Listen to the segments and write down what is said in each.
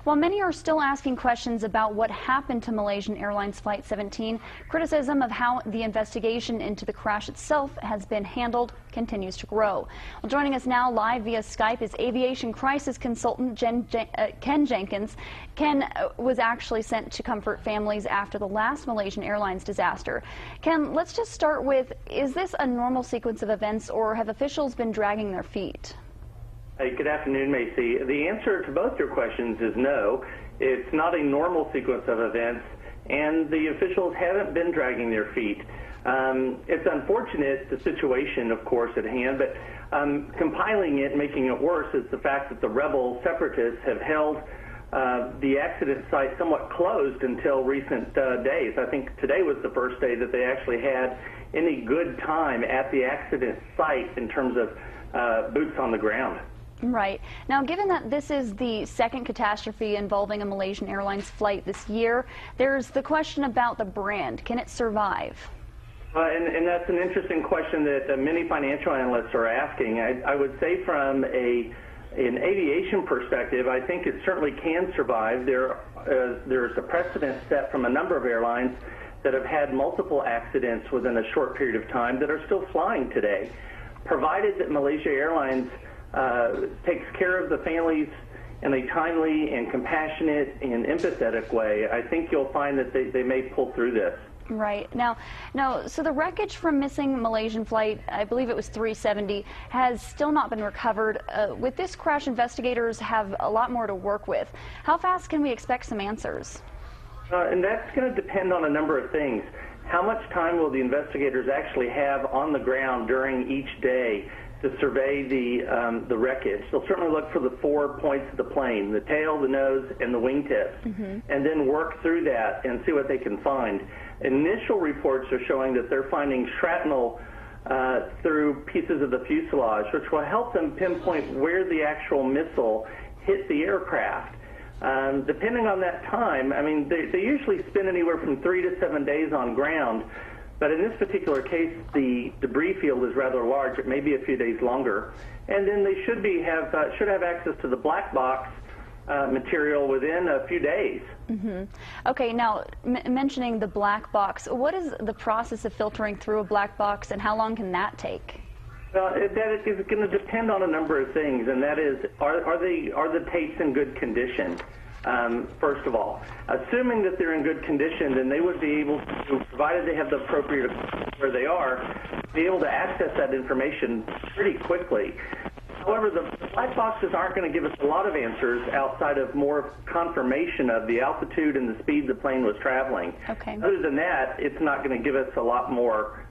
While many are still asking questions about what happened to Malaysian Airlines Flight 17, criticism of how the investigation into the crash itself has been handled continues to grow. Well, joining us now live via Skype is aviation crisis consultant Ken Jenkins. Ken was actually sent to comfort families after the last Malaysian Airlines disaster. Ken, let's just start with, is this a normal sequence of events, or have officials been dragging their feet? Hey, good afternoon, Macy. The answer to both your questions is no. It's not a normal sequence of events, and the officials haven't been dragging their feet. It's unfortunate, the situation, of course, at hand, but compiling it, making it worse, is the fact that the rebel separatists have held the accident site somewhat closed until recent days. I think today was the first day that they actually had any good time at the accident site in terms of boots on the ground. Right. Now, given that this is the second catastrophe involving a Malaysian Airlines flight this year, there's the question about the brand. Can it survive? And that's an interesting question that many financial analysts are asking. I would say from an aviation perspective, I think it certainly can survive. There's a precedent set from a number of airlines that have had multiple accidents within a short period of time that are still flying today. Provided that Malaysia Airlines takes care of the families in a timely and compassionate and empathetic way, I think you'll find that they may pull through this. Right. Now, so the wreckage from missing Malaysian flight, I believe it was 370, has still not been recovered. With this crash, investigators have a lot more to work with. How fast can we expect some answers? And that's going to depend on a number of things. How much time will the investigators actually have on the ground during each day to survey the wreckage? They'll certainly look for the 4 points of the plane, the tail, the nose, and the wingtips, and then work through that and see what they can find. Initial reports are showing that they're finding shrapnel through pieces of the fuselage, which will help them pinpoint where the actual missile hit the aircraft. Depending on that time, I mean, they usually spend anywhere from 3 to 7 days on ground. But in this particular case, the debris field is rather large. It may be a few days longer. And then they should have access to the black box material within a few days. Okay, now mentioning the black box, what is the process of filtering through a black box, and how long can that take? That is going to depend on a number of things, and that is, are the tapes in good condition? First of all, assuming that they're in good condition, then they would be able to, provided they have the appropriate where they are, be able to access that information pretty quickly. However, the black boxes aren't going to give us a lot of answers outside of more confirmation of the altitude and the speed the plane was traveling. Okay. Other than that, it's not going to give us a lot more.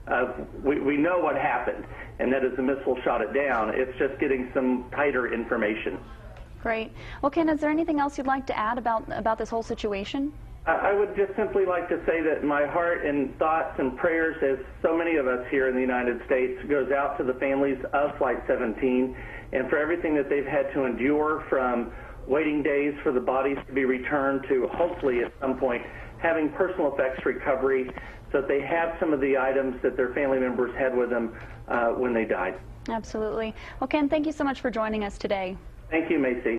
We know what happened, and that is the missile shot it down. It's just getting some tighter information. Great. Well, Ken, is there anything else you'd like to add about this whole situation? I would just simply like to say that my heart and thoughts and prayers, as so many of us here in the United States, goes out to the families of Flight 17 and for everything that they've had to endure, from waiting days for the bodies to be returned to hopefully at some point having personal effects recovery so that they have some of the items that their family members had with them when they died. Absolutely. Well, Ken, thank you so much for joining us today. Thank you, Macy.